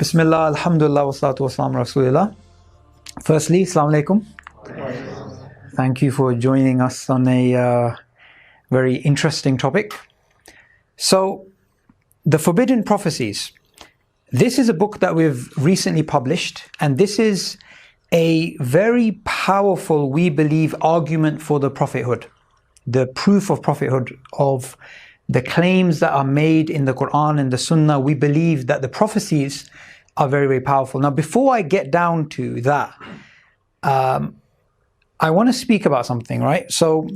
Bismillah, alhamdulillah, wassalatu wassalamu rasulillah. Firstly, assalamu alaikum. Thank you for joining us on a very interesting topic. So, the Forbidden Prophecies. This is a book that we've recently published, and this is a very powerful, we believe, argument for the prophethood. The proof of prophethood, of the claims that are made in the Quran and the Sunnah. We believe that the prophecies are very, very powerful. Now, before I get down to that, I want to speak about something, right? So,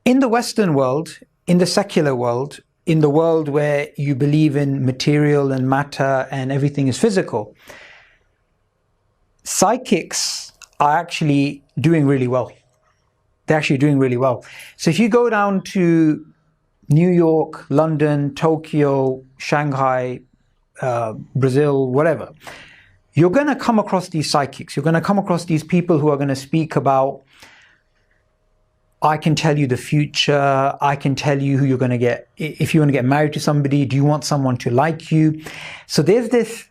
in the Western world, in the secular world, in the world where you believe in material and matter and everything is physical, psychics are actually doing really well. They're actually doing really well. So if you go down to New York, London, Tokyo, Shanghai, Brazil, whatever, you're going to come across these psychics. You're going to come across these people who are going to speak about, I can tell you the future, I can tell you who you're going to get, if you want to get married to somebody, do you want someone to like you? So there's this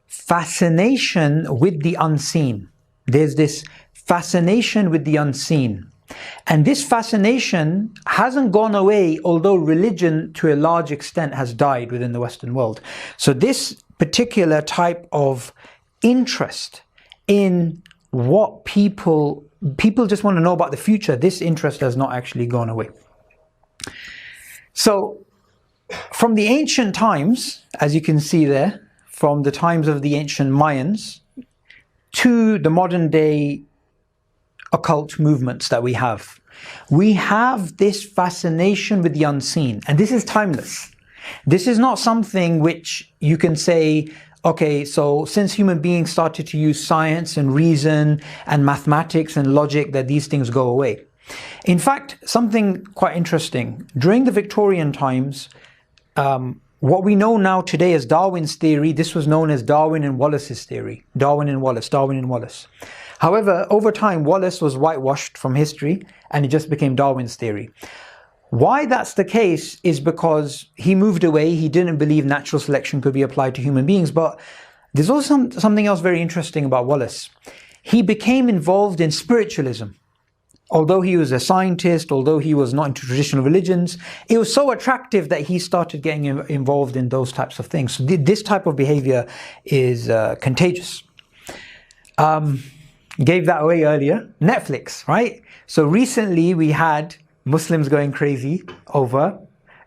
fascination with the unseen. There's this fascination with the unseen. And this fascination hasn't gone away, although religion to a large extent has died within the Western world. So this particular type of interest in what people just want to know about the future, this interest has not actually gone away. So from the ancient times, as you can see there, from the times of the ancient Mayans to the modern day occult movements that we have this fascination with the unseen, and this is timeless. This is not something which you can say, okay, so since human beings started to use science and reason and mathematics and logic, that these things go away. In fact, something quite interesting, during the Victorian times, what we know now today as Darwin's theory, this was known as Darwin and Wallace's theory. Darwin and Wallace. However, over time, Wallace was whitewashed from history and it just became Darwin's theory. Why that's the case is because he moved away. He didn't believe natural selection could be applied to human beings. But there's also something else very interesting about Wallace. He became involved in spiritualism. Although he was a scientist, although he was not into traditional religions, it was so attractive that he started getting involved in those types of things. So this type of behavior is contagious. Gave that away earlier. Netflix, right? So recently we had Muslims going crazy over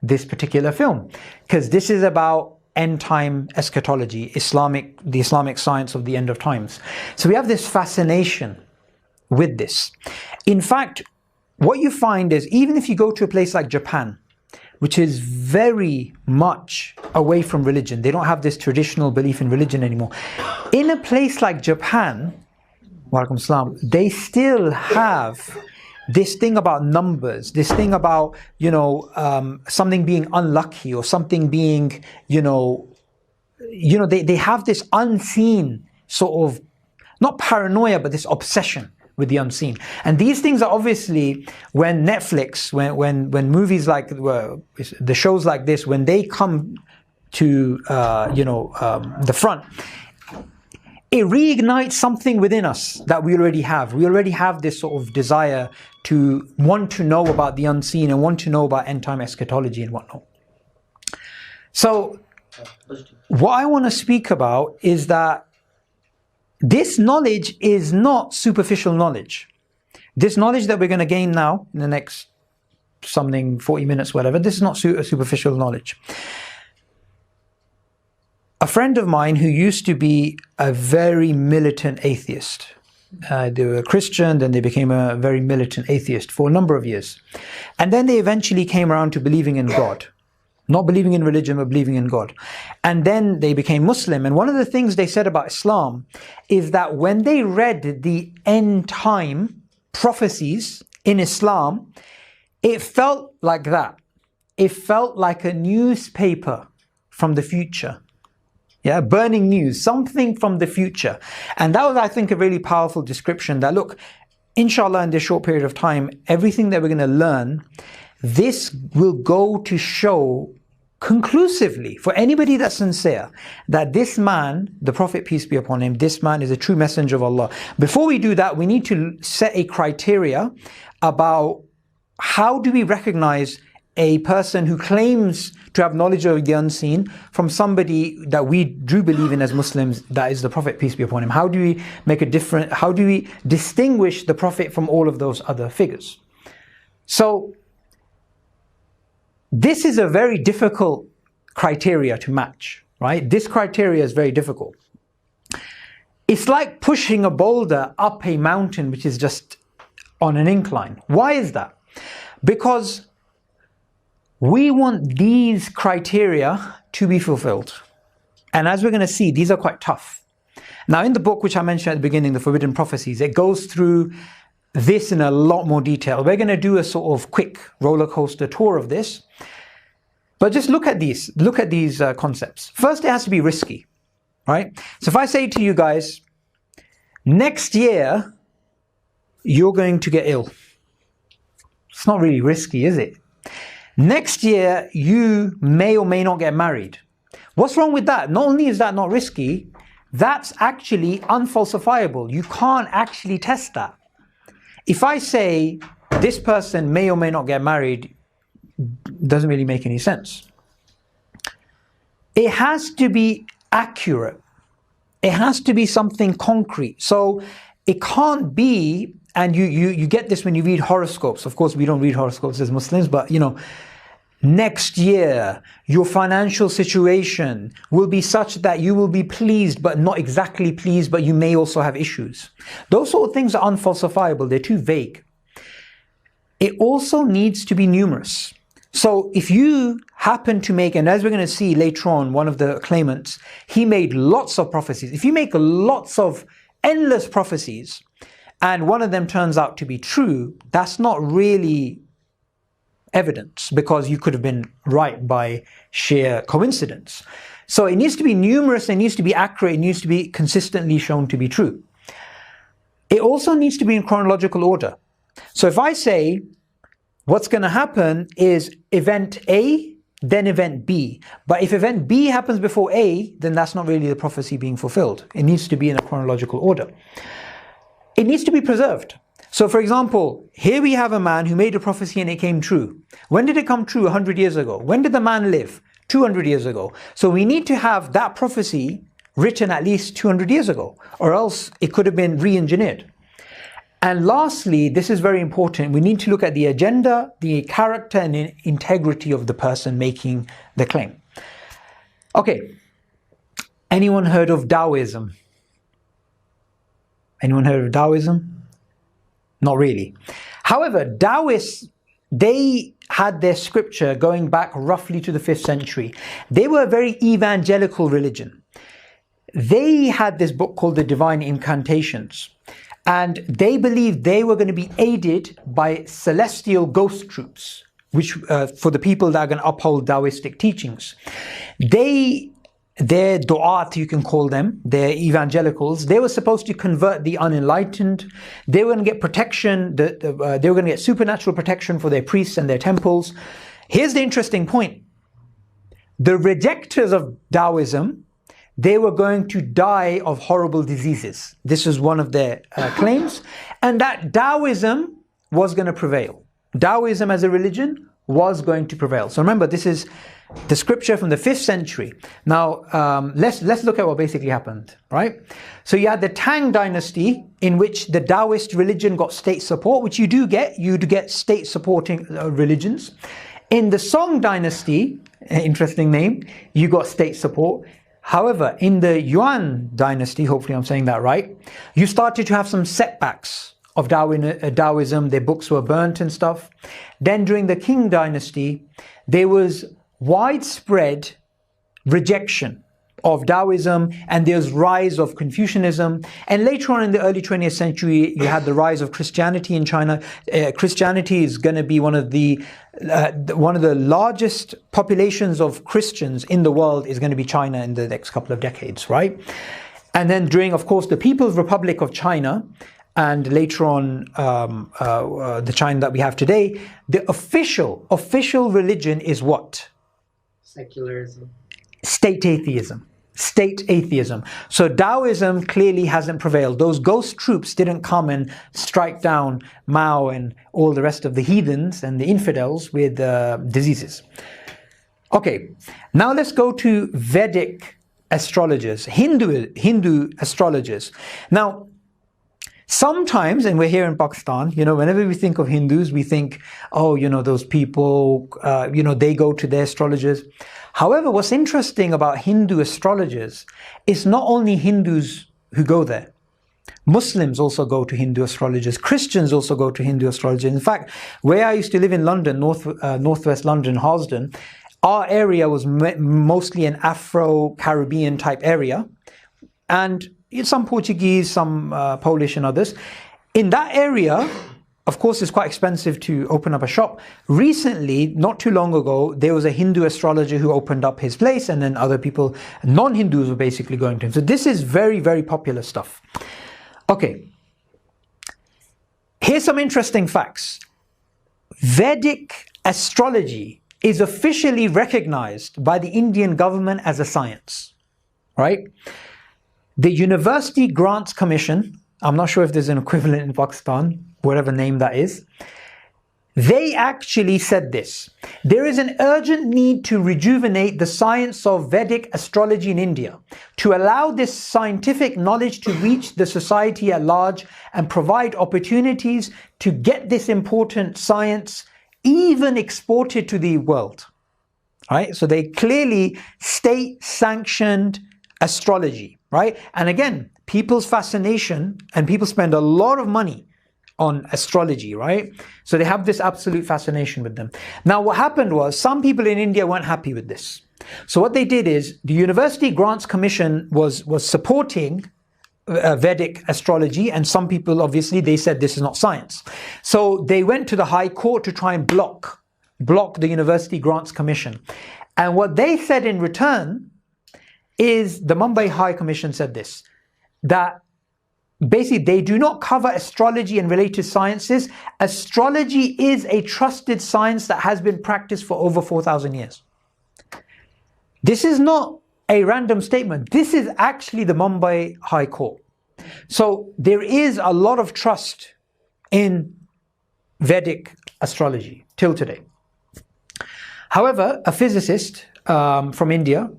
this particular film, because this is about end time eschatology, the Islamic science of the end of times. So we have this fascination with this. In fact, what you find is, even if you go to a place like Japan, which is very much away from religion, they don't have this traditional belief in religion anymore. In a place like Japan, Walaikum Salam, they still have this thing about numbers, this thing about, something being unlucky or something being, they have this unseen sort of, not paranoia, but this obsession with the unseen. And these things are obviously, when Netflix, when movies like, the shows like this, when they come to, the front, it reignites something within us that we already have. We already have this sort of desire to want to know about the unseen and want to know about end-time eschatology and whatnot. So, what I want to speak about is that this knowledge is not superficial knowledge. This knowledge that we're going to gain now in the next 40 minutes, whatever, this is not superficial knowledge. A friend of mine who used to be a very militant atheist, they were a Christian, then they became a very militant atheist for a number of years. And then they eventually came around to believing in God. Not believing in religion, but believing in God. And then they became Muslim. And one of the things they said about Islam is that when they read the end time prophecies in Islam, it felt like that. It felt like a newspaper from the future. Yeah, burning news, something from the future. And that was, I think, a really powerful description that, look, inshallah, in this short period of time, everything that we're going to learn, this will go to show conclusively, for anybody that's sincere, that this man, the Prophet, peace be upon him, this man is a true messenger of Allah. Before we do that, we need to set a criteria about how do we recognize a person who claims to have knowledge of the unseen from somebody that we do believe in as Muslims, that is the Prophet, peace be upon him. How do we how do we distinguish the Prophet from all of those other figures? So this is a very difficult criteria to match, right? This criteria is very difficult. It's like pushing a boulder up a mountain which is just on an incline. Why is that? Because we want these criteria to be fulfilled. And as we're going to see, these are quite tough. Now, in the book which I mentioned at the beginning, The Forbidden Prophecies, it goes through this in a lot more detail. We're going to do a sort of quick roller coaster tour of this. But just look at these concepts. First, it has to be risky, right? So if I say to you guys, next year, you're going to get ill. It's not really risky, is it? Next year, you may or may not get married. What's wrong with that? Not only is that not risky, that's actually unfalsifiable. You can't actually test that. If I say this person may or may not get married, doesn't really make any sense. It has to be accurate. It has to be something concrete. So it can't be, and you get this when you read horoscopes. Of course, we don't read horoscopes as Muslims, but next year, your financial situation will be such that you will be pleased, but not exactly pleased, but you may also have issues. Those sort of things are unfalsifiable. They're too vague. It also needs to be numerous. So if you happen to make, and as we're going to see later on, one of the claimants, he made lots of prophecies. If you make lots of endless prophecies, and one of them turns out to be true, that's not really evidence, because you could have been right by sheer coincidence. So it needs to be numerous, it needs to be accurate, it needs to be consistently shown to be true. It also needs to be in chronological order. So if I say, what's going to happen is event A, then event B. But if event B happens before A, then that's not really the prophecy being fulfilled. It needs to be in a chronological order. It needs to be preserved. So for example, here we have a man who made a prophecy and it came true. When did it come true? 100 years ago. When did the man live? 200 years ago. So we need to have that prophecy written at least 200 years ago, or else it could have been re-engineered. And lastly, this is very important, we need to look at the agenda, the character and the integrity of the person making the claim. Okay, anyone heard of Taoism? Anyone heard of Taoism? Not really. However, Taoists, they had their scripture going back roughly to the 5th century. They were a very evangelical religion. They had this book called the Divine Incantations. And they believed they were going to be aided by celestial ghost troops, which for the people that are going to uphold Taoistic teachings. Their du'at, you can call them, their evangelicals, they were supposed to convert the unenlightened. They were going to get protection, they were going to get supernatural protection for their priests and their temples. Here's the interesting point. The rejectors of Taoism, they were going to die of horrible diseases. This is one of their claims. And that Taoism was going to prevail. Taoism as a religion was going to prevail. So remember, this is the scripture from the 5th century. Now, let's look at what basically happened, right? So you had the Tang dynasty, in which the Taoist religion got state support, which you do get. You do get state supporting religions. In the Song dynasty, interesting name, you got state support. However, in the Yuan dynasty, hopefully I'm saying that right, you started to have some setbacks of Taoism. Their books were burnt and stuff. Then during the Qing dynasty, there was widespread rejection of Taoism, and there's rise of Confucianism. And later on in the early 20th century, you had the rise of Christianity in China. Christianity is going to be one of the largest populations of Christians in the world is going to be China in the next couple of decades, right? And then during, of course, the People's Republic of China, and later on the China that we have today, the official religion is what? Secularism. State atheism. State atheism. So Taoism clearly hasn't prevailed. Those ghost troops didn't come and strike down Mao and all the rest of the heathens and the infidels with diseases. Okay, now let's go to Vedic astrologers, Hindu astrologers. Now, sometimes, and we're here in Pakistan, whenever we think of Hindus, we think, oh, those people, they go to their astrologers. However, what's interesting about Hindu astrologers is not only Hindus who go there. Muslims also go to Hindu astrologers. Christians also go to Hindu astrologers. In fact, where I used to live in London, northwest London, Harlesden, our area was mostly an Afro-Caribbean type area. And some Portuguese, some Polish and others. In that area, of course, it's quite expensive to open up a shop. Recently, not too long ago, there was a Hindu astrologer who opened up his place, and then other people, non-Hindus, were basically going to him. So this is very, very popular stuff. Okay. Here's some interesting facts. Vedic astrology is officially recognized by the Indian government as a science, right? The University Grants Commission, I'm not sure if there's an equivalent in Pakistan, whatever name that is, they actually said this: there is an urgent need to rejuvenate the science of Vedic astrology in India, to allow this scientific knowledge to reach the society at large and provide opportunities to get this important science even exported to the world. Right? So they clearly state-sanctioned astrology, right? And again, people's fascination, and people spend a lot of money on astrology, right? So they have this absolute fascination with them. Now, what happened was some people in India weren't happy with this. So what they did is the University Grants Commission was supporting Vedic astrology, and some people, obviously, they said this is not science. So they went to the High Court to try and block the University Grants Commission. And what they said in return is, the Mumbai High Commission said this, that basically they do not cover astrology and related sciences. Astrology is a trusted science that has been practiced for over 4,000 years. This is not a random statement. This is actually the Mumbai High Court. So there is a lot of trust in Vedic astrology till today. However, a physicist from India,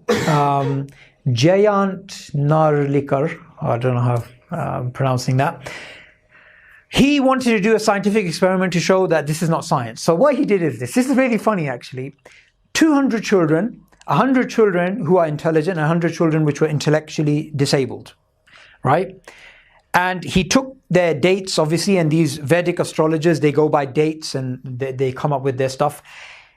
Jayant Narlikar, I don't know how I'm pronouncing that, he wanted to do a scientific experiment to show that this is not science. So what he did is this is really funny actually. 200 children, 100 children who are intelligent, and 100 children which were intellectually disabled, right? And he took their dates, obviously, and these Vedic astrologers, they go by dates and they come up with their stuff.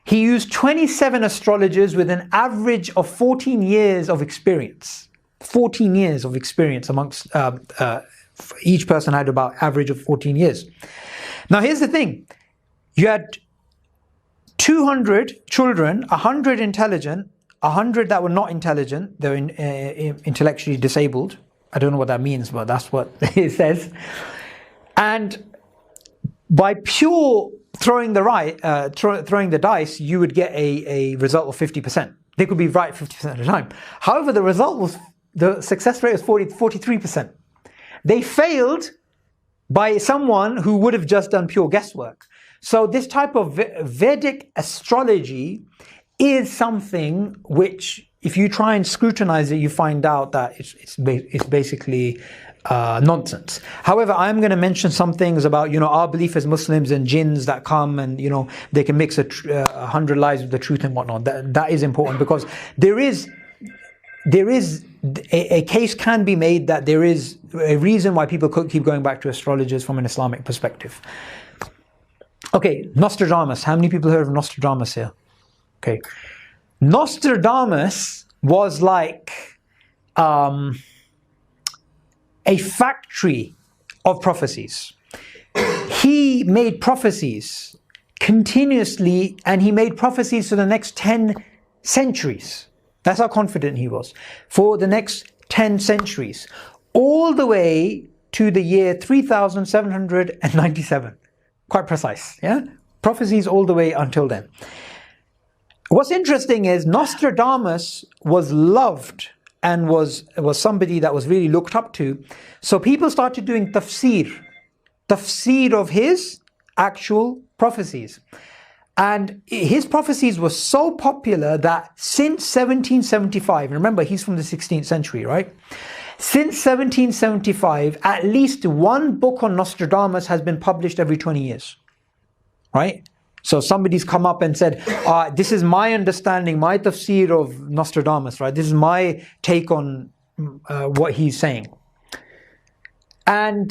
He used 27 astrologers with an average of 14 years of experience. 14 years of experience amongst, each person had about average of 14 years. Now here's the thing, you had 200 children, 100 intelligent, 100 that were not intelligent, they were intellectually disabled. I don't know what that means, but that's what it says. And by pure throwing the dice, you would get a result of 50%. They could be right 50% of the time. However, the success rate was 43%. They failed by someone who would have just done pure guesswork. So this type of Vedic astrology is something which, if you try and scrutinize it, you find out that it's basically nonsense. However, I'm going to mention some things about, our belief as Muslims and jinns that come and, they can mix 100 lies with the truth and whatnot. That is important, because there is a case can be made that there is a reason why people could keep going back to astrologers from an Islamic perspective. Okay, Nostradamus. How many people heard of Nostradamus here? Okay. Nostradamus was like a factory of prophecies. He made prophecies continuously, and he made prophecies for the next 10 centuries. That's how confident he was. For the next 10 centuries. All the way to the year 3797. Quite precise, yeah? Prophecies all the way until then. What's interesting is Nostradamus was loved and was somebody that was really looked up to. So people started doing tafsir of his actual prophecies. And his prophecies were so popular that since 1775, remember he's from the 16th century, right? Since 1775, at least one book on Nostradamus has been published every 20 years, right? So somebody's come up and said, this is my understanding, my tafsir of Nostradamus, right? This is my take on what he's saying. And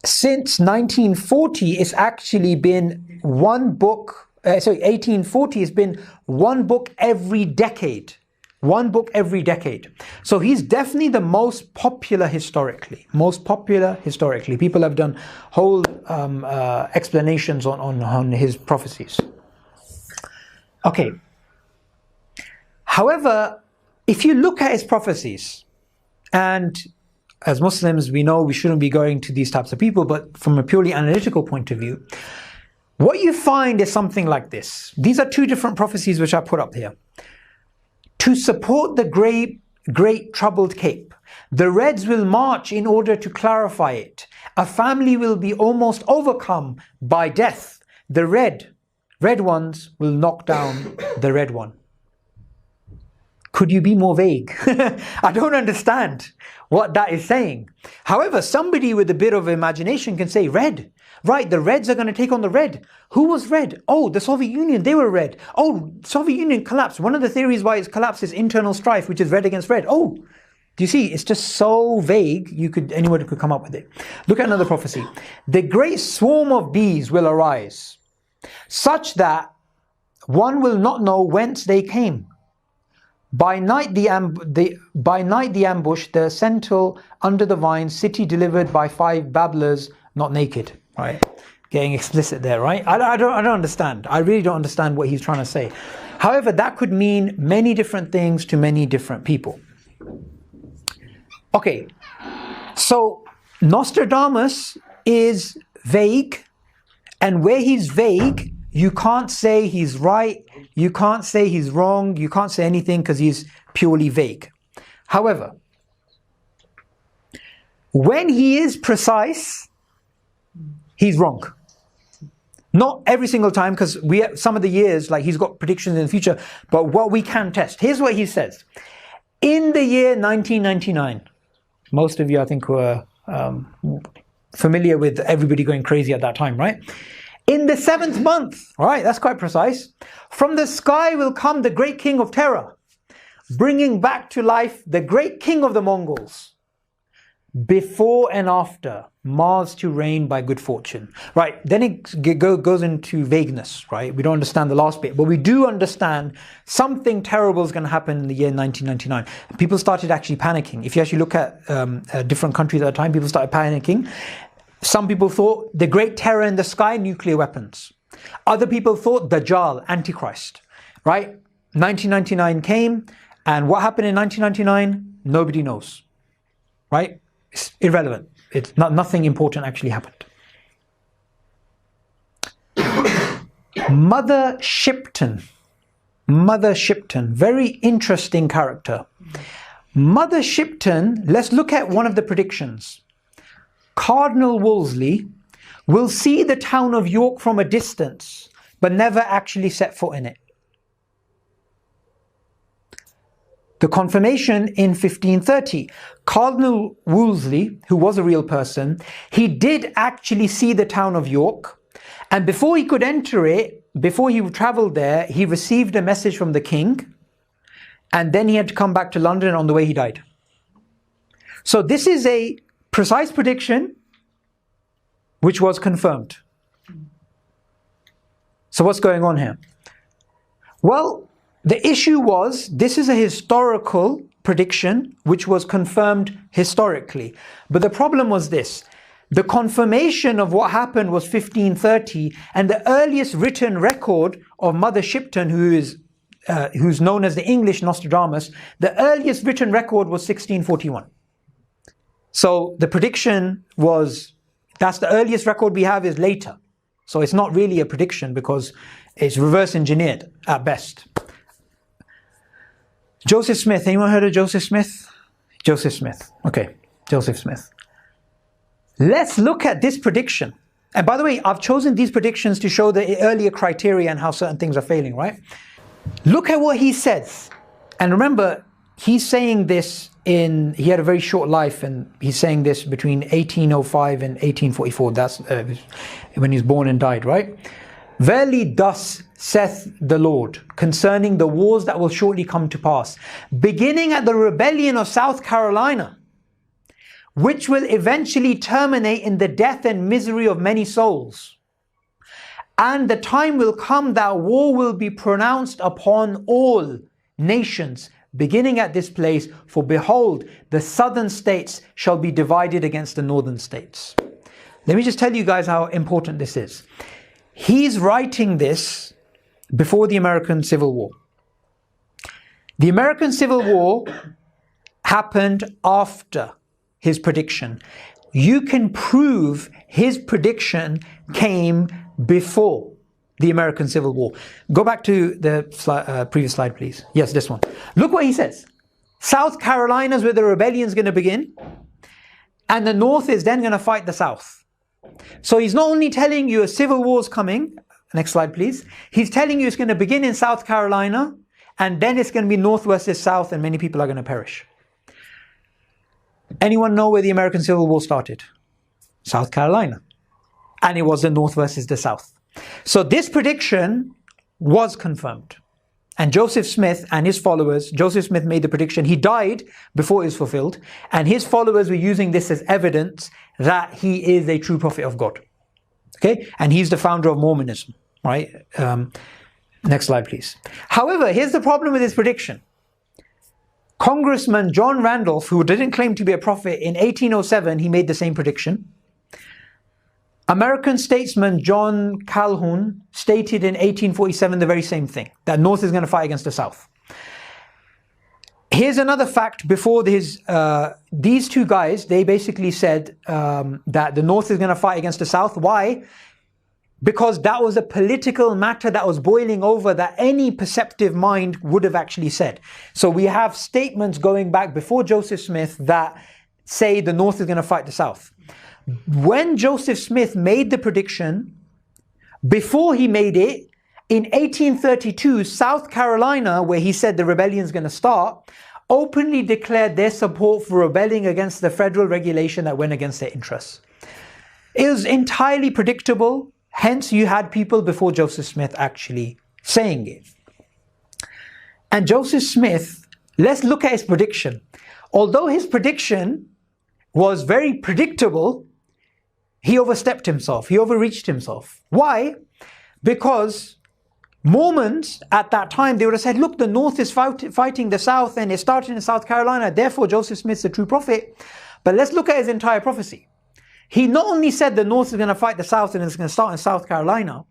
since 1940, it's actually been one book, 1840, it's been one book every decade. One book every decade. So he's definitely the most popular historically. People have done whole explanations on his prophecies. Okay. However, if you look at his prophecies, and as Muslims, we know we shouldn't be going to these types of people, but from a purely analytical point of view, what you find is something like this. These are two different prophecies which I put up here. To support the great troubled cape, the Reds will march in order to clarify it. A family will be almost overcome by death. The red ones will knock down the red one. Could you be more vague? I don't understand what that is saying. However, somebody with a bit of imagination can say red. Right, the Reds are going to take on the red. Who was red? Oh, the Soviet Union, they were red. Oh, Soviet Union collapsed. One of the theories why it's collapsed is internal strife, which is red against red. Oh, do you see? It's just so vague, anyone could come up with it. Look at another prophecy. The great swarm of bees will arise, such that one will not know whence they came. By night the ambush, the sentinel under the vine, city delivered by 5 babblers, not naked. Right, getting explicit there, right? I don't understand. I really don't understand what he's trying to say. However, that could mean many different things to many different people. Okay, so Nostradamus is vague, and where he's vague, you can't say he's right, you can't say he's wrong, you can't say anything because he's purely vague. However, when he is precise, he's wrong. Not every single time, because some of the years, like he's got predictions in the future, but what we can test. Here's what he says. In the year 1999, most of you I think were familiar with everybody going crazy at that time, right? In the 7th month, all right, that's quite precise. From the sky will come the great king of terror, bringing back to life the great king of the Mongols. Before and after, Mars to reign by good fortune. Right, then it goes into vagueness, right? We don't understand the last bit, but we do understand something terrible is going to happen in the year 1999. People started actually panicking. If you actually look at different countries at the time, people started panicking. Some people thought the great terror in the sky, nuclear weapons. Other people thought Dajjal, Antichrist, right? 1999 came, and what happened in 1999? Nobody knows, right? It's irrelevant. It's nothing important actually happened. Mother Shipton, very interesting character. Mother Shipton, let's look at one of the predictions. Cardinal Wolsey will see the town of York from a distance, but never actually set foot in it. The confirmation in 1530, Cardinal Wolsey, who was a real person, he did actually see the town of York, and before he could enter it, before he traveled there, he received a message from the king, and then he had to come back to London, and on the way he died. So this is a precise prediction which was confirmed. So what's going on here? Well, the issue was, this is a historical prediction which was confirmed historically. But the problem was this. The confirmation of what happened was 1530, and the earliest written record of Mother Shipton, who's known as the English Nostradamus, the earliest written record was 1641. So the prediction was, that's the earliest record we have is later. So it's not really a prediction because it's reverse engineered at best. Joseph Smith, anyone heard of Joseph Smith? Joseph Smith, okay, Joseph Smith. Let's look at this prediction. And by the way, I've chosen these predictions to show the earlier criteria and how certain things are failing, right? Look at what he says. And remember, he's saying this he had a very short life, and he's saying this between 1805 and 1844. That's when he was born and died, right? Verily thus saith the Lord, concerning the wars that will shortly come to pass, beginning at the rebellion of South Carolina, which will eventually terminate in the death and misery of many souls. And the time will come that war will be pronounced upon all nations, beginning at this place, for behold, the southern states shall be divided against the northern states. Let me just tell you guys how important this is. He's writing this before the American Civil War. The American Civil War happened after his prediction. You can prove his prediction came before the American Civil War. Go back to the previous slide, please. Yes, this one. Look what he says. South Carolina is where the rebellion is going to begin, and the North is then going to fight the South. So he's not only telling you a civil war is coming, next slide please, he's telling you it's going to begin in South Carolina, and then it's going to be North versus South, and many people are going to perish. Anyone know where the American Civil War started? South Carolina. And it was the North versus the South. So this prediction was confirmed. And Joseph Smith and his followers, Joseph Smith made the prediction, he died before it was fulfilled, and his followers were using this as evidence that he is a true prophet of God. Okay? And he's the founder of Mormonism, right? Next slide, please. However, here's the problem with his prediction. Congressman John Randolph, who didn't claim to be a prophet, in 1807, he made the same prediction. American statesman John Calhoun stated in 1847 the very same thing, that North is going to fight against the South. Here's another fact before these two guys, they basically said that the North is going to fight against the South. Why? Because that was a political matter that was boiling over that any perceptive mind would have actually said. So we have statements going back before Joseph Smith that say the North is going to fight the South. When Joseph Smith made the prediction, before he made it, in 1832, South Carolina, where he said the rebellion is going to start, openly declared their support for rebelling against the federal regulation that went against their interests. It was entirely predictable. Hence, you had people before Joseph Smith actually saying it. And Joseph Smith, let's look at his prediction. Although his prediction was very predictable, he overstepped himself. He overreached himself. Why? Because Mormons at that time, they would have said, look, the North is fighting the South, and it started in South Carolina. Therefore, Joseph Smith's a true prophet. But let's look at his entire prophecy. He not only said the North is going to fight the South and it's going to start in South Carolina,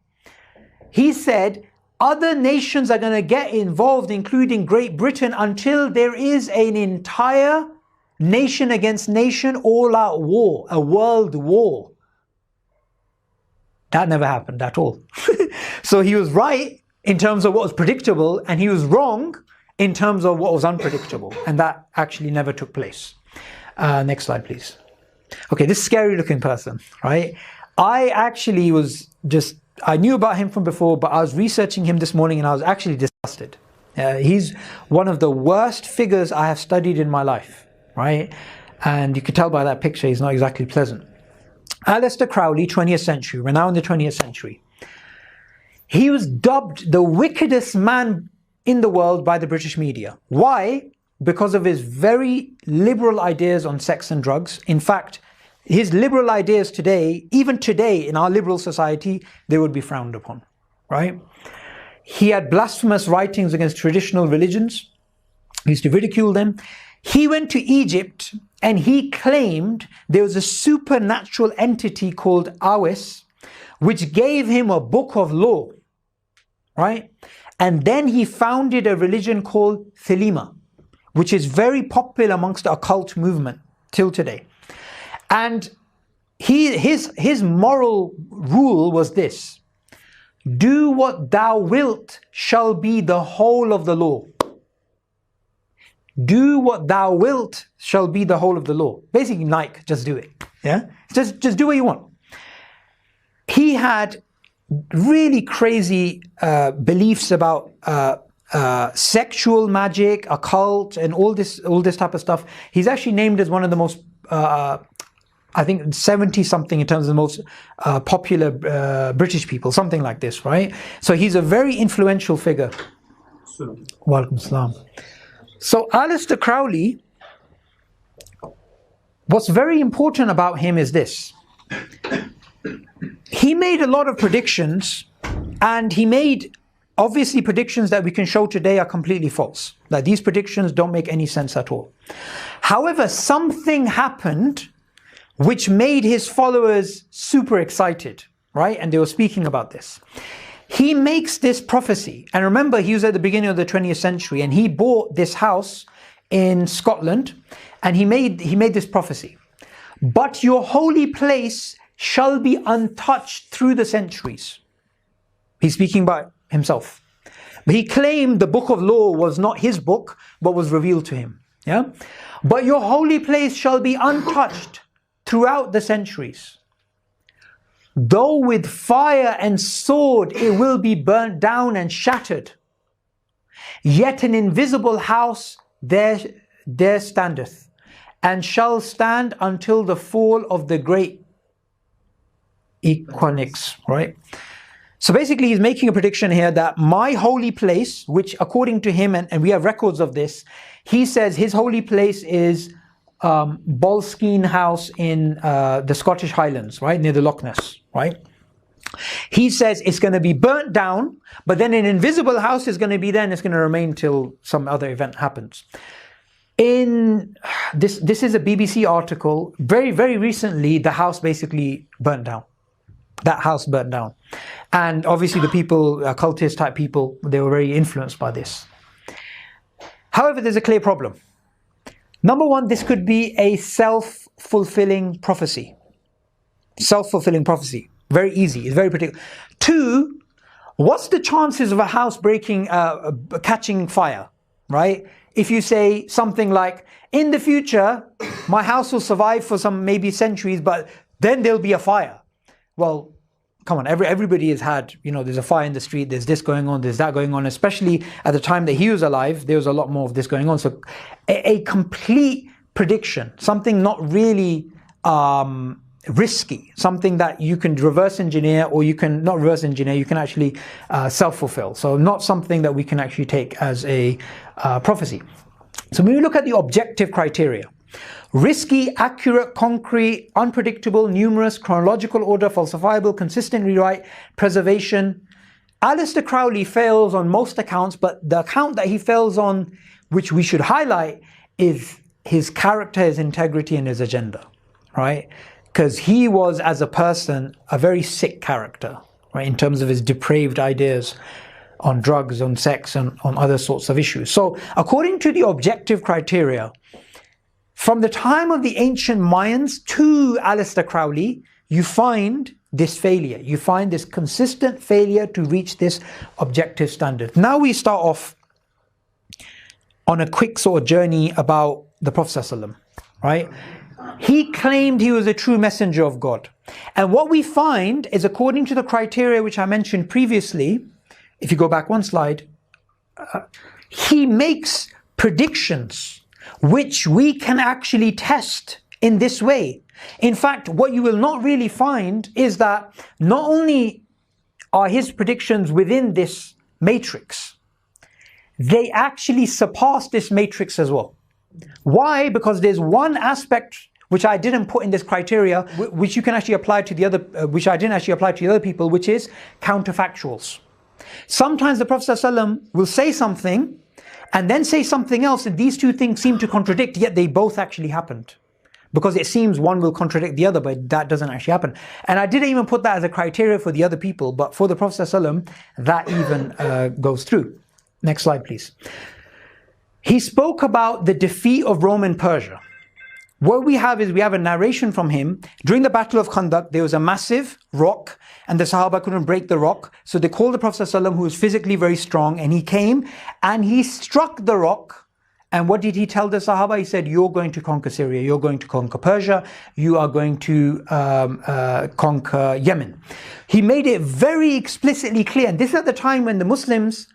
he said other nations are going to get involved, including Great Britain, until there is an entire nation against nation, all-out war, a world war. That never happened at all. So he was right in terms of what was predictable, and he was wrong in terms of what was unpredictable. And that actually never took place. Next slide, please. Okay, this scary looking person, right? I actually I knew about him from before, but I was researching him this morning and I was actually disgusted. He's one of the worst figures I have studied in my life, right? And you can tell by that picture, he's not exactly pleasant. Aleister Crowley, 20th century, we're now in the 20th century. He was dubbed the wickedest man in the world by the British media. Why? Because of his very liberal ideas on sex and drugs. In fact, his liberal ideas today, even today in our liberal society, they would be frowned upon, right? He had blasphemous writings against traditional religions. He used to ridicule them. He went to Egypt and he claimed there was a supernatural entity called Awis, which gave him a book of law, right? And then he founded a religion called Thelema, which is very popular amongst the occult movement till today. And his moral rule was this: do what thou wilt shall be the whole of the law. Do what thou wilt shall be the whole of the law. Basically, Nike, just do it. Yeah, just do what you want. He had really crazy beliefs about sexual magic, occult, and all this type of stuff. He's actually named as one of the most, I think 70 something in terms of the most popular British people, something like this, right? So he's a very influential figure. Walaikum salam. So Aleister Crowley, what's very important about him is this. He made a lot of predictions, and he made obviously predictions that we can show today are completely false. That these predictions don't make any sense at all. However, something happened which made his followers super excited, right? And they were speaking about this. He makes this prophecy, and remember, he was at the beginning of the 20th century, and he bought this house in Scotland, and he made this prophecy. But your holy place shall be untouched through the centuries. He's speaking about himself. But he claimed the book of law was not his book, but was revealed to him. Yeah? But your holy place shall be untouched throughout the centuries. Though with fire and sword it will be burnt down and shattered, yet an invisible house there standeth, and shall stand until the fall of the great equinox, right? So basically he's making a prediction here that my holy place, which according to him, and we have records of this, he says his holy place is Boleskine House in the Scottish Highlands, right, near the Loch Ness, right? He says it's going to be burnt down, but then an invisible house is going to be there, and it's going to remain till some other event happens. In this is a BBC article. Very, very recently, the house basically burnt down. That house burnt down. And obviously the people, cultist type people, they were very influenced by this. However, there's a clear problem. Number one, this could be a self-fulfilling prophecy. Self-fulfilling prophecy. Very easy. It's very predictable. Two, what's the chances of a house catching fire, right? If you say something like, in the future, my house will survive for some maybe centuries, but then there'll be a fire. Well, come on, everybody has had, there's a fire in the street, there's this going on, there's that going on, especially at the time that he was alive, there was a lot more of this going on. So a complete prediction, something not really risky, something that you can reverse engineer, or you can not reverse engineer, you can actually self-fulfill. So not something that we can actually take as a prophecy. So when we look at the objective criteria, risky, accurate, concrete, unpredictable, numerous, chronological order, falsifiable, consistent rewrite, preservation. Aleister Crowley fails on most accounts, but the account that he fails on, which we should highlight, is his character, his integrity, and his agenda, right? Because he was, as a person, a very sick character, right, in terms of his depraved ideas on drugs, on sex, and on other sorts of issues. So according to the objective criteria, from the time of the ancient Mayans to Aleister Crowley, you find this failure. You find this consistent failure to reach this objective standard. Now we start off on a quick sort of journey about the Prophet ﷺ, right? He claimed he was a true messenger of God. And what we find is, according to the criteria which I mentioned previously, if you go back one slide, he makes predictions which we can actually test in this way. In fact, what you will not really find is that not only are his predictions within this matrix, they actually surpass this matrix as well. Why? Because there's one aspect which I didn't put in this criteria, which you can actually apply to the other, which I didn't actually apply to the other people, which is counterfactuals. Sometimes the Prophet ﷺ will say something and then say something else, and these two things seem to contradict, yet they both actually happened. Because it seems one will contradict the other, but that doesn't actually happen. And I didn't even put that as a criteria for the other people, but for the Prophet ﷺ, that even goes through. Next slide, please. He spoke about the defeat of Rome and Persia. what we have is we have a narration from him. During the Battle of Khandaq, there was a massive rock and the Sahaba couldn't break the rock. So they called the Prophet ﷺ, who was physically very strong, and he came and he struck the rock. And what did he tell the Sahaba? He said, you're going to conquer Syria, you're going to conquer Persia, you are going to conquer Yemen. He made it very explicitly clear. And this is at the time when the Muslims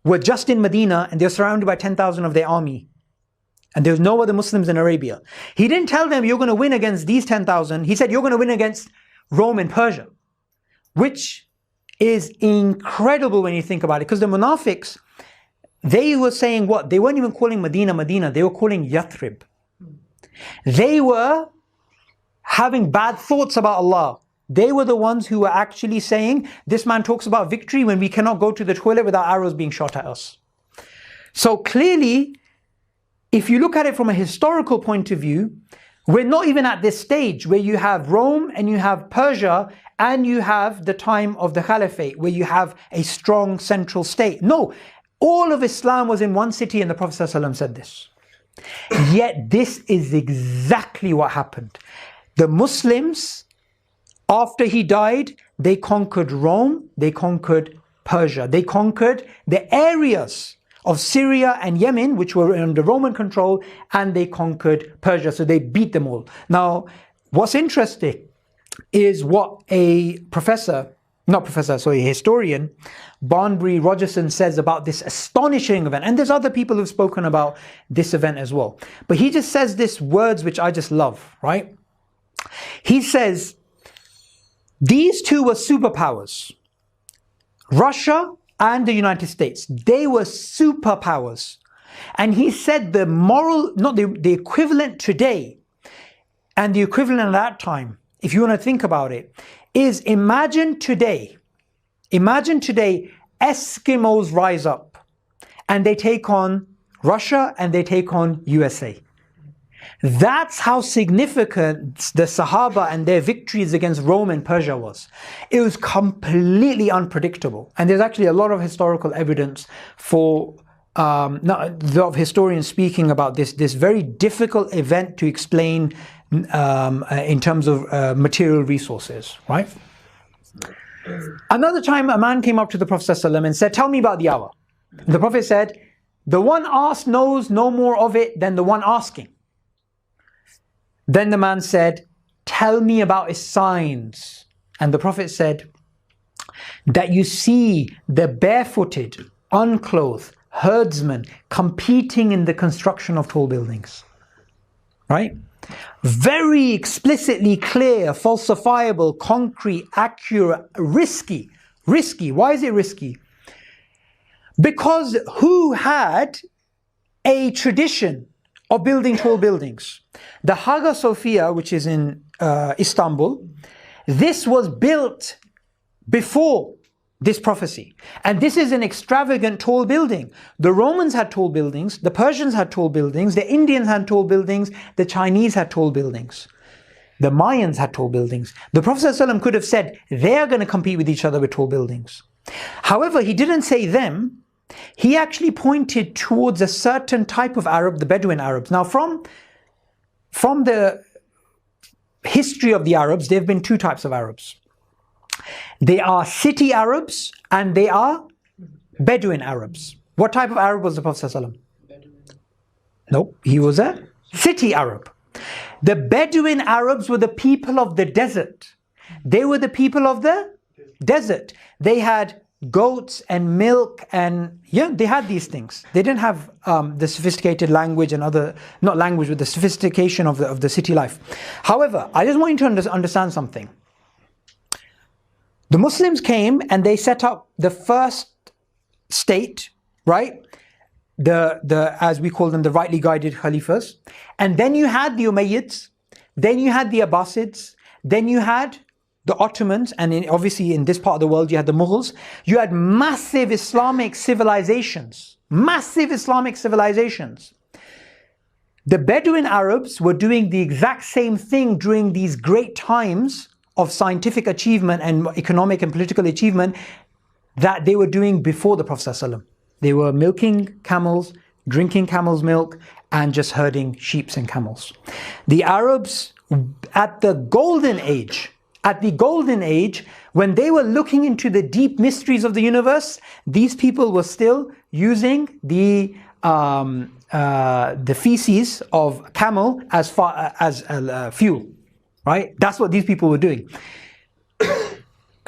were just in Medina and they're surrounded by 10,000 of their army. And there was no other Muslims in Arabia. He didn't tell them you're going to win against these 10,000. He said you're going to win against Rome and Persia, which is incredible when you think about it. Because the Munafiqs, they were saying what? They weren't even calling Medina, Medina. They were calling Yathrib. They were having bad thoughts about Allah. They were the ones who were actually saying, this man talks about victory when we cannot go to the toilet without arrows being shot at us. So clearly, if you look at it from a historical point of view, we're not even at this stage where you have Rome and you have Persia and you have the time of the Caliphate where you have a strong central state. No, all of Islam was in one city and the Prophet ﷺ said this. Yet this is exactly what happened. The Muslims, after he died, they conquered Rome, they conquered Persia, they conquered the areas of Syria and Yemen, which were under Roman control, and they conquered Persia. So they beat them all. Now, what's interesting is what a historian, Barnbury Rogerson, says about this astonishing event. And there's other people who've spoken about this event as well. But he just says these words which I just love, right? He says, these two were superpowers, Russia and the United States. They were superpowers. And he said the equivalent today and the equivalent at that time, if you want to think about it, is imagine today, Eskimos rise up and they take on Russia and they take on USA. That's how significant the Sahaba and their victories against Rome and Persia was. It was completely unpredictable. And there's actually a lot of historical evidence for of historians speaking about this very difficult event to explain in terms of material resources, right? Another time a man came up to the Prophet ﷺ and said, tell me about the hour. The Prophet said, the one asked knows no more of it than the one asking. Then the man said, tell me about its signs. And the Prophet said, that you see the barefooted, unclothed herdsmen competing in the construction of tall buildings. Right? Very explicitly clear, falsifiable, concrete, accurate, risky. Risky. Why is it risky? Because who had a tradition of building tall buildings? The Hagia Sophia, which is in Istanbul, this was built before this prophecy. And this is an extravagant tall building. The Romans had tall buildings, the Persians had tall buildings, the Indians had tall buildings, the Chinese had tall buildings. The Mayans had tall buildings. The Prophet ﷺ could have said, they're going to compete with each other with tall buildings. However, he didn't say them. He actually pointed towards a certain type of Arab, the Bedouin Arabs. Now, from the history of the Arabs, there have been two types of Arabs. They are city Arabs and they are Bedouin Arabs. What type of Arab was the Prophet ﷺ? No, he was a city Arab. The Bedouin Arabs were the people of the desert. They were the people of the desert. They had goats and milk and they had these things. They didn't have the sophisticated language and not language, but the sophistication of the city life. However, I just want you to understand something. The Muslims came and they set up the first state, right? As we call them, the rightly guided Khalifas. And then you had the Umayyads, then you had the Abbasids, then you had the Ottomans, and obviously in this part of the world you had the Mughals. You had massive Islamic civilizations. Massive Islamic civilizations. The Bedouin Arabs were doing the exact same thing during these great times of scientific achievement and economic and political achievement that they were doing before the Prophet ﷺ. They were milking camels, drinking camel's milk, and just herding sheep and camels. The Arabs at the golden age, when they were looking into the deep mysteries of the universe, these people were still using the feces of camel as fuel, right? That's what these people were doing.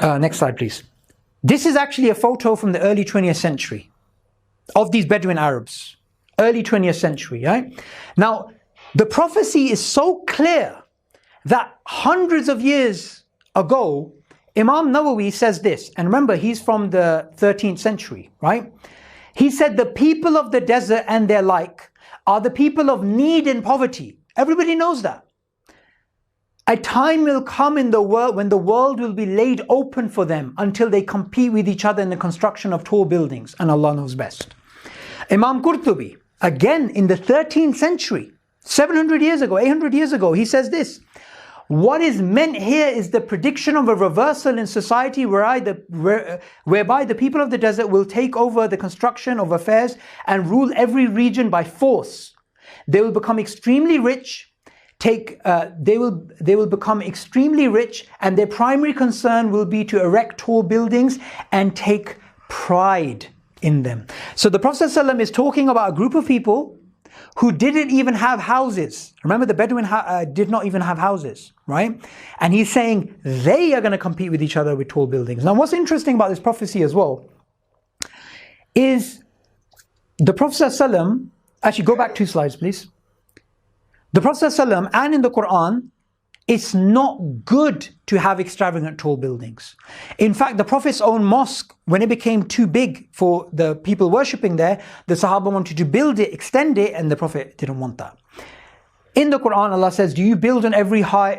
Next slide, please. This is actually a photo from the early 20th century of these Bedouin Arabs. Early 20th century, right? Now, the prophecy is so clear that hundreds of years ago, Imam Nawawi says this, and remember, he's from the 13th century, right? He said, the people of the desert and their like are the people of need and poverty. Everybody knows that. A time will come in the world when the world will be laid open for them until they compete with each other in the construction of tall buildings, and Allah knows best. Imam Qurtubi, again in the 13th century, 700 years ago, 800 years ago, he says this: what is meant here is the prediction of a reversal in society whereby the people of the desert will take over the construction of affairs and rule every region by force. They will become extremely rich. They will become extremely rich, and their primary concern will be to erect tall buildings and take pride in them. So the Prophet ﷺ is talking about a group of people who didn't even have houses. Remember, the Bedouin did not even have houses, right? And he's saying they are going to compete with each other with tall buildings. Now, what's interesting about this prophecy as well is the Prophet ﷺ, actually go back 2 slides, please. The Prophet ﷺ, and in the Quran, it's not good to have extravagant tall buildings. In fact, the Prophet's own mosque, when it became too big for the people worshipping there, the Sahaba wanted to build it, extend it, and the Prophet didn't want that. In the Quran, Allah says, do you build on every high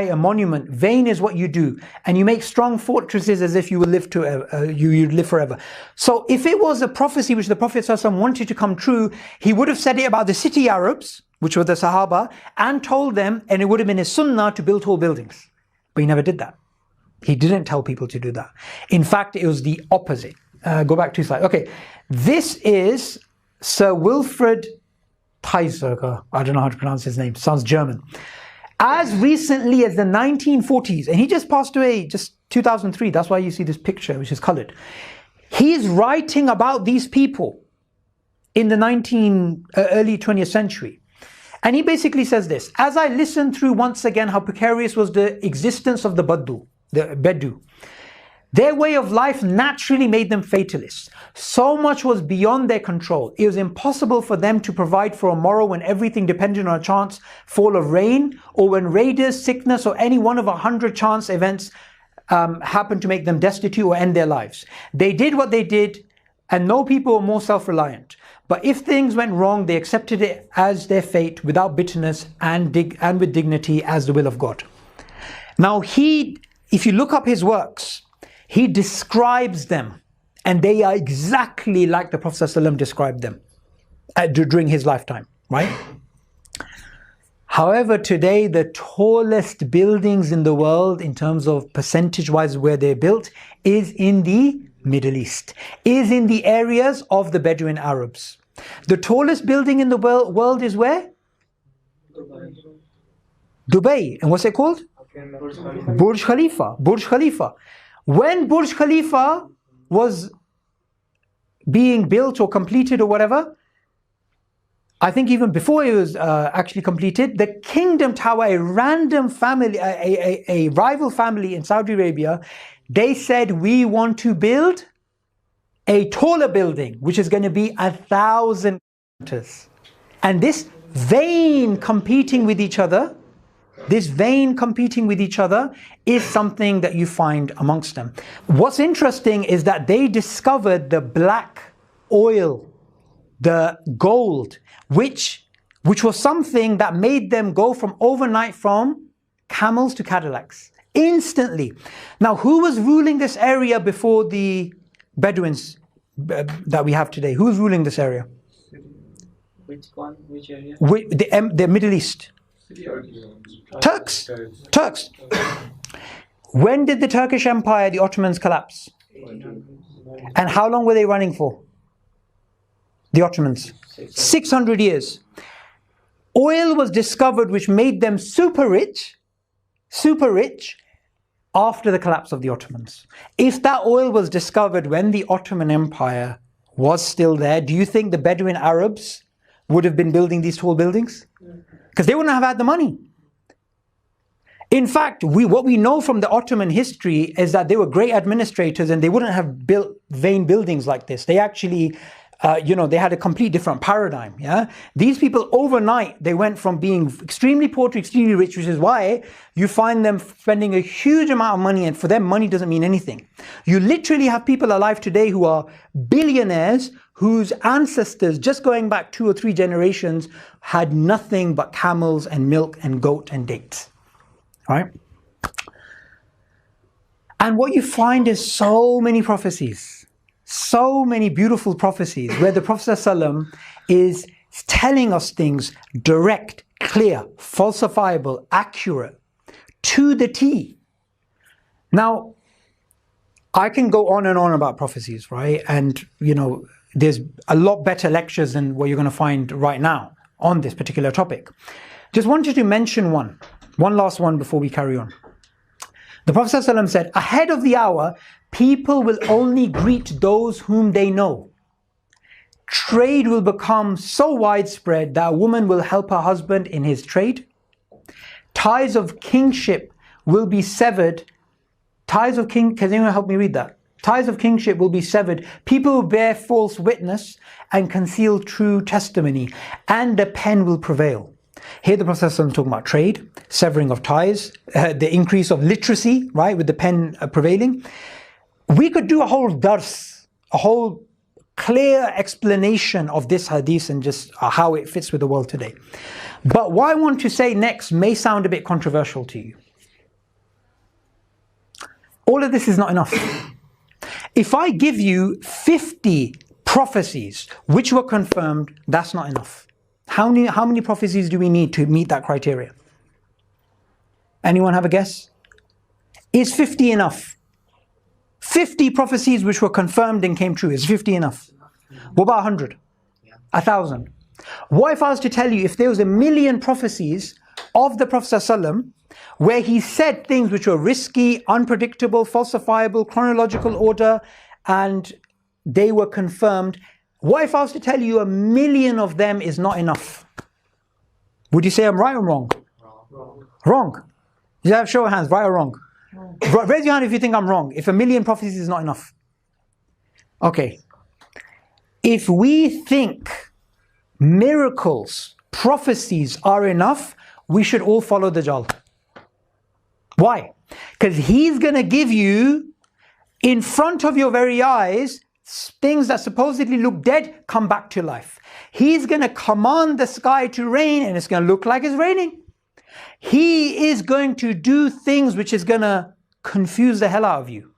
a monument? Vain is what you do, and you make strong fortresses as if you will live you'd live forever. So if it was a prophecy which the Prophet ﷺ wanted to come true, he would have said it about the city Arabs, which were the Sahaba, and told them, and it would have been his sunnah to build tall buildings. But he never did that. He didn't tell people to do that. In fact, it was the opposite. Go back 2 slides. Okay, this is Sir Wilfrid Thijsberger. I don't know how to pronounce his name. Sounds German. As recently as the 1940s, and he just passed away just 2003. That's why you see this picture, which is colored. He's writing about these people in the early 20th century. And he basically says this: as I listened through once again how precarious was the existence of the Bedou, their way of life naturally made them fatalists. So much was beyond their control. It was impossible for them to provide for a morrow when everything depended on a chance fall of rain, or when raiders, sickness, or any one of 100 chance events happened to make them destitute or end their lives. They did what they did, and no people were more self-reliant. But if things went wrong, they accepted it as their fate without bitterness and with dignity as the will of God. Now if you look up his works, he describes them, and they are exactly like the Prophet ﷺ described them during his lifetime, right? However, today the tallest buildings in the world, in terms of percentage-wise where they're built, is in the Middle East, is in the areas of the Bedouin Arabs. The tallest building in the world is where? Dubai. And what's it called? Burj Khalifa. Burj Khalifa. When Burj Khalifa was being built or completed or whatever, I think even before it was actually completed, the Kingdom Tower, a random family, a rival family in Saudi Arabia, they said, we want to build a taller building, which is going to be 1,000 meters. And this vain competing with each other is something that you find amongst them. What's interesting is that they discovered the black oil, the gold, which was something that made them go from overnight from camels to Cadillacs. Instantly. Now, who was ruling this area before the Bedouins that we have today? Who was ruling this area? Which one? Which area? The Middle East. Turks. When did the Turkish Empire, the Ottomans, collapse? And how long were they running for? The Ottomans. 600 years. Oil was discovered which made them super rich after the collapse of the Ottomans. If that oil was discovered when the Ottoman Empire was still there, do you think the Bedouin Arabs would have been building these tall buildings? Because they wouldn't have had the money. In fact, what we know from the Ottoman history is that they were great administrators and they wouldn't have built vain buildings like this. They actually, they had a complete different paradigm. Yeah, these people overnight, they went from being extremely poor to extremely rich, which is why you find them spending a huge amount of money, and for them money doesn't mean anything. You literally have people alive today who are billionaires whose ancestors, just going back 2 or 3 generations, had nothing but camels and milk and goat and dates. Right? And what you find is so many prophecies, so many beautiful prophecies where the Prophet ﷺ is telling us things direct, clear, falsifiable, accurate, to the T. Now, I can go on and on about prophecies, right? And, there's a lot better lectures than what you're going to find right now on this particular topic. Just wanted to mention one last one before we carry on. The Prophet ﷺ said, ahead of the hour, people will only greet those whom they know. Trade will become so widespread that a woman will help her husband in his trade. Ties of kingship will be severed. Can anyone help me read that? Ties of kingship will be severed. People will bear false witness and conceal true testimony, and the pen will prevail. Here the Prophet ﷺ talking about trade, severing of ties, the increase of literacy, right, with the pen prevailing. We could do a whole dars, a whole clear explanation of this hadith and just how it fits with the world today. But what I want to say next may sound a bit controversial to you. All of this is not enough. If I give you 50 prophecies which were confirmed, that's not enough. How many prophecies do we need to meet that criteria? Anyone have a guess? Is 50 enough? 50 prophecies which were confirmed and came true. Is 50 enough? What about 100? 1,000? What if I was to tell you, if there was 1,000,000 prophecies of the Prophet ﷺ where he said things which were risky, unpredictable, falsifiable, chronological order, and they were confirmed, what if I was to tell you 1,000,000 of them is not enough? Would you say I'm right or wrong? Wrong. You have show of hands, right or wrong? Raise your hand if you think I'm wrong. If 1,000,000 prophecies is not enough. Okay. If we think miracles, prophecies are enough, we should all follow Dajjal. Why? Because he's going to give you, in front of your very eyes, things that supposedly look dead come back to life. He's going to command the sky to rain and it's going to look like it's raining. He is going to do things which is going to confuse the hell out of you.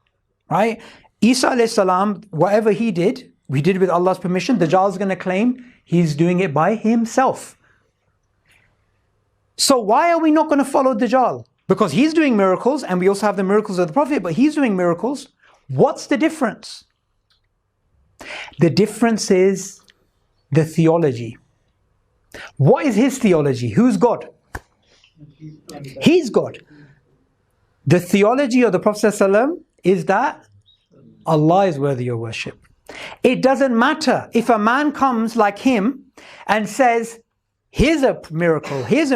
Right? Isa alayhi salam, whatever he did with Allah's permission. Dajjal is going to claim he's doing it by himself. So why are we not going to follow Dajjal? Because he's doing miracles, and we also have the miracles of the Prophet, but he's doing miracles. What's the difference? The difference is the theology. What is his theology? Who's God? He's God. The theology of the Prophet ﷺ is that Allah is worthy of worship. It doesn't matter if a man comes like him and says, here's a miracle, here's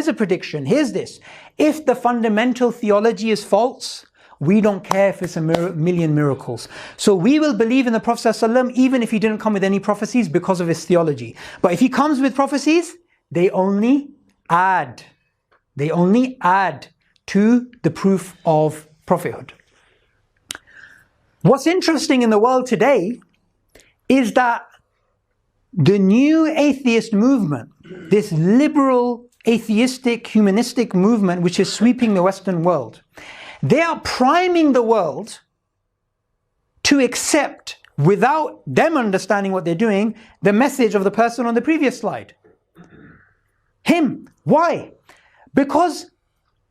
a prediction, here's this. If the fundamental theology is false, we don't care if it's 1,000,000 miracles. So we will believe in the Prophet ﷺ even if he didn't come with any prophecies because of his theology. But if he comes with prophecies, they only add to the proof of prophethood. What's interesting in the world today is that the new atheist movement, this liberal, atheistic, humanistic movement which is sweeping the Western world, they are priming the world to accept, without them understanding what they're doing, the message of the person on the previous slide. Him. Why? Because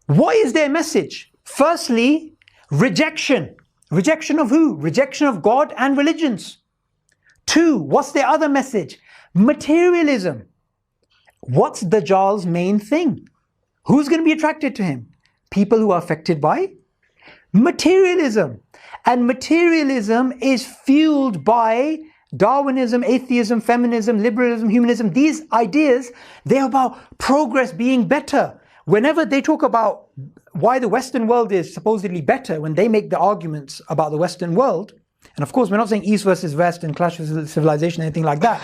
what is their message? Firstly, rejection. Rejection of who? Rejection of God and religions. 2, what's their other message? Materialism. What's Dajjal's main thing? Who's going to be attracted to him? People who are affected by materialism. And materialism is fueled by Darwinism, atheism, feminism, liberalism, humanism. These ideas, they're about progress being better. Whenever they talk about why the Western world is supposedly better, when they make the arguments about the Western world, and of course we're not saying East versus West and clash of civilization, anything like that.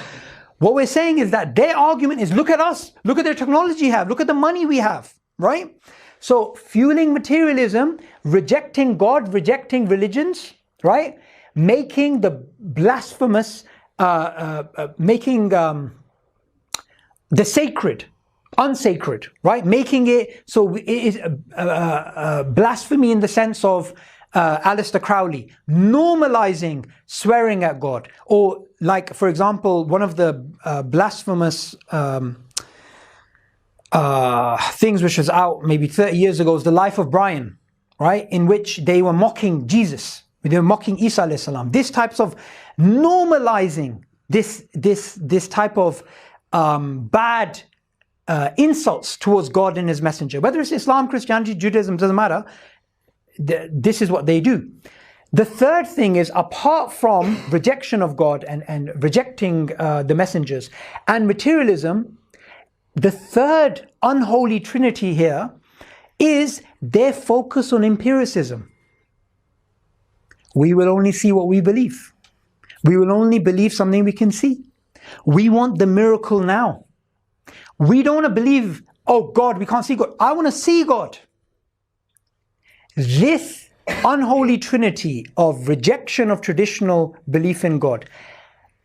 What we're saying is that their argument is, look at us, look at the technology we have, look at the money we have, right? So fueling materialism, rejecting God, rejecting religions, right? Making the blasphemous, making the sacred unsacred, right? Making it so it is blasphemy in the sense of Aleister Crowley, normalizing swearing at God. Or like, for example, one of the blasphemous things which was out maybe 30 years ago was The Life of Brian, right? In which they were mocking Jesus. They were mocking Isa alayhi salam. This types of normalizing this type of bad insults towards God and His Messenger. Whether it's Islam, Christianity, Judaism, doesn't matter. This is what they do. The third thing is, apart from rejection of God and rejecting the messengers and materialism, the third unholy trinity here is their focus on empiricism. We will only see what we believe. We will only believe something we can see. We want the miracle now. We don't want to believe, oh God, we can't see God. I want to see God. This unholy trinity of rejection of traditional belief in God,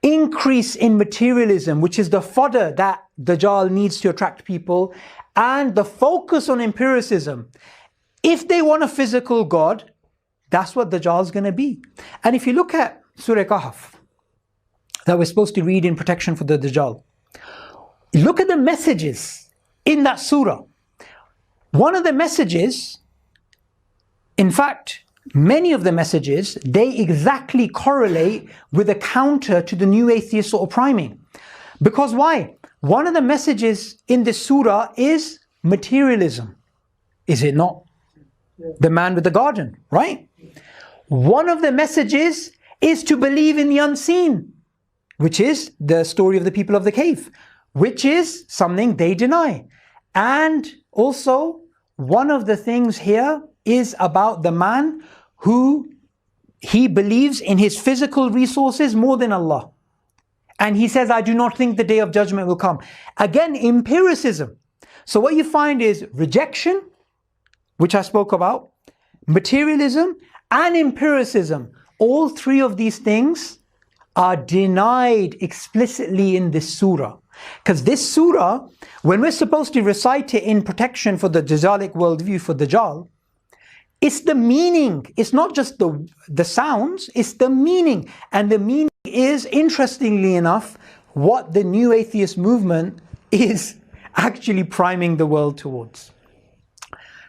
increase in materialism, which is the fodder that Dajjal needs to attract people, and the focus on empiricism. If they want a physical God, that's what Dajjal is going to be. And if you look at Surah Kahf, that we're supposed to read in protection for the Dajjal, look at the messages in that surah. One of the messages, in fact, many of the messages, they exactly correlate with a counter to the new atheist sort of priming. Because why? One of the messages in this surah is materialism. Is it not? The man with the garden, right? One of the messages is to believe in the unseen, which is the story of the people of the cave, which is something they deny. And also, one of the things here is about the man who he believes in his physical resources more than Allah. And he says, I do not think the day of judgment will come. Again, empiricism. So what you find is rejection, which I spoke about, materialism and empiricism. All three of these things are denied explicitly in this surah. Because this surah, when we're supposed to recite it in protection for the Dajjalic worldview, for Dajjal, it's the meaning. It's not just the sounds, it's the meaning. And the meaning is, interestingly enough, what the new atheist movement is actually priming the world towards.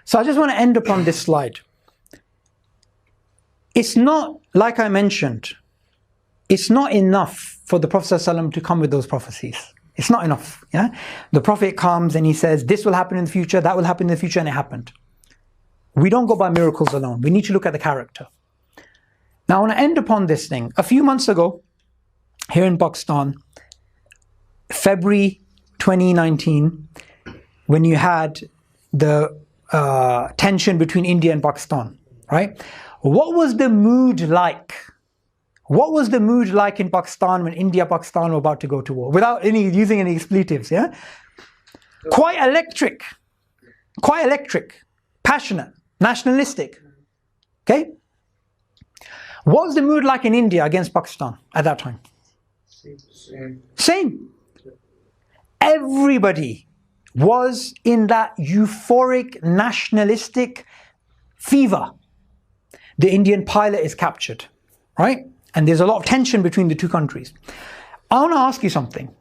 So I just want to end upon this slide. It's not, like I mentioned, it's not enough for the Prophet ﷺ to come with those prophecies. It's not enough. Yeah? The Prophet comes and he says, this will happen in the future, that will happen in the future, and it happened. We don't go by miracles alone. We need to look at the character. Now I want to end upon this thing. A few months ago, here in Pakistan, February 2019, when you had the tension between India and Pakistan, right? What was the mood like? What was the mood like in Pakistan when India, Pakistan were about to go to war? Without using any expletives, yeah? Quite electric, passionate, nationalistic, okay? What was the mood like in India against Pakistan at that time? Same. Everybody was in that euphoric, nationalistic fever. The Indian pilot is captured, right? And there's a lot of tension between the two countries. I want to ask you something.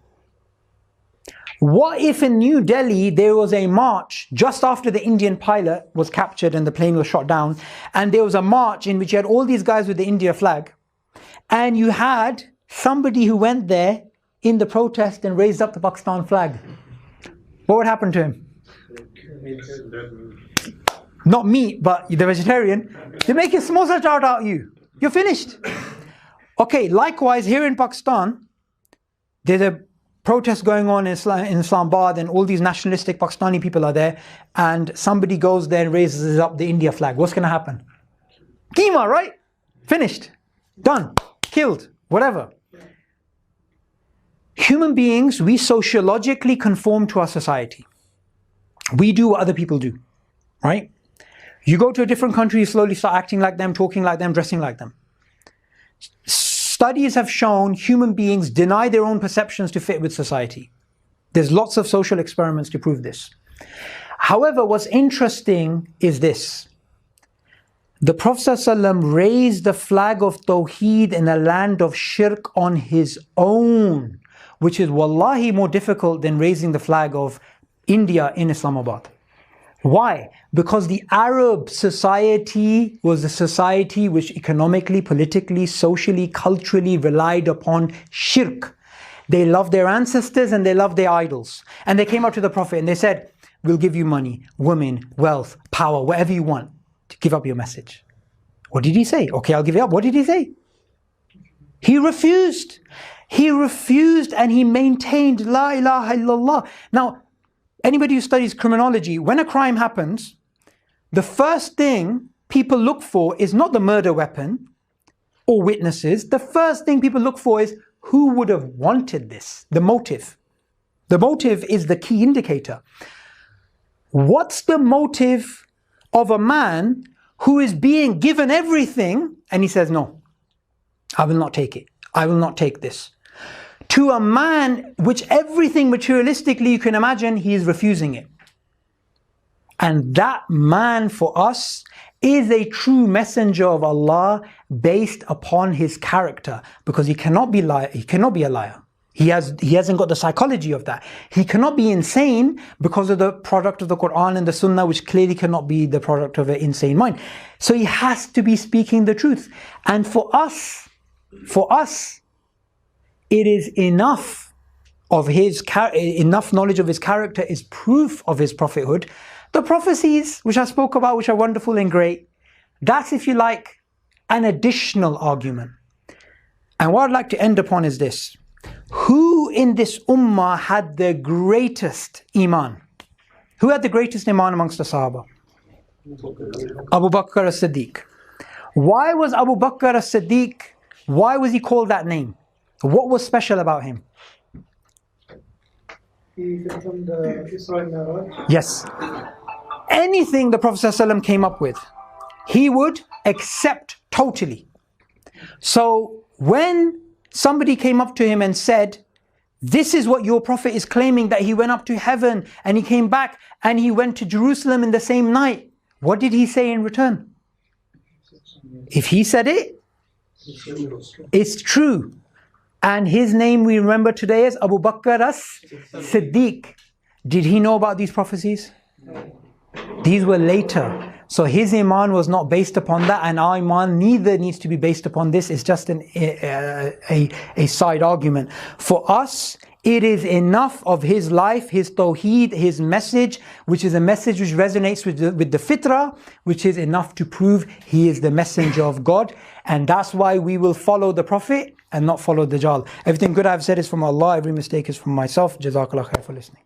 What if in New Delhi there was a march just after the Indian pilot was captured and the plane was shot down, and there was a march in which you had all these guys with the India flag, and you had somebody who went there in the protest and raised up the Pakistan flag, what would happen to him? Not meat, but the vegetarian. They make a samosa chaat out of you. You're finished. Okay, likewise, here in Pakistan, there's a protest going on in Islamabad, and all these nationalistic Pakistani people are there, and somebody goes there and raises up the India flag. What's going to happen? Keema, right? Finished. Done. Killed. Whatever. Human beings, we sociologically conform to our society. We do what other people do, right? You go to a different country, you slowly start acting like them, talking like them, dressing like them. Studies have shown human beings deny their own perceptions to fit with society. There's lots of social experiments to prove this. However, what's interesting is this. The Prophet ﷺ raised the flag of Tawheed in a land of shirk on his own, which is wallahi more difficult than raising the flag of India in Islamabad. Why? Because the Arab society was a society which economically, politically, socially, culturally relied upon shirk. They loved their ancestors and they loved their idols. And they came up to the Prophet and they said, we'll give you money, women, wealth, power, whatever you want to give up your message. What did he say? Okay, I'll give it up. What did he say? He refused. He refused and he maintained La ilaha illallah. Now, anybody who studies criminology, when a crime happens, the first thing people look for is not the murder weapon or witnesses. The first thing people look for is who would have wanted this, the motive. The motive is the key indicator. What's the motive of a man who is being given everything and he says, no, I will not take it. I will not take this. To a man which everything materialistically you can imagine, he is refusing it. And that man for us is a true messenger of Allah based upon his character, because he cannot be a liar. He hasn't got the psychology of that. He cannot be insane because of the product of the Quran and the Sunnah, which clearly cannot be the product of an insane mind. So he has to be speaking the truth. And for us, it is enough knowledge of his character is proof of his prophethood. The prophecies which I spoke about, which are wonderful and great, that's, if you like, an additional argument. And what I'd like to end upon is this. Who in this ummah had the greatest iman? Who had the greatest iman amongst the Sahaba? Abu Bakr as-Siddiq. Why was Abu Bakr as-Siddiq, why was he called that name? What was special about him? He from the Israel Miraj. Yes. Anything the Prophet ﷺ came up with, he would accept totally. So when somebody came up to him and said, this is what your Prophet is claiming, that he went up to heaven and he came back and he went to Jerusalem in the same night, what did he say in return? If he said it, it's true. And his name we remember today as Abu Bakr as-Siddiq. Did he know about these prophecies? These were later. So his iman was not based upon that, and our iman neither needs to be based upon this. It's just a side argument. For us, it is enough of his life, his tawheed, his message, which is a message which resonates with the fitrah, which is enough to prove he is the messenger of God. And that's why we will follow the Prophet and not follow Dajjal. Everything good I've said is from Allah, every mistake is from myself. Jazakallah khair for listening.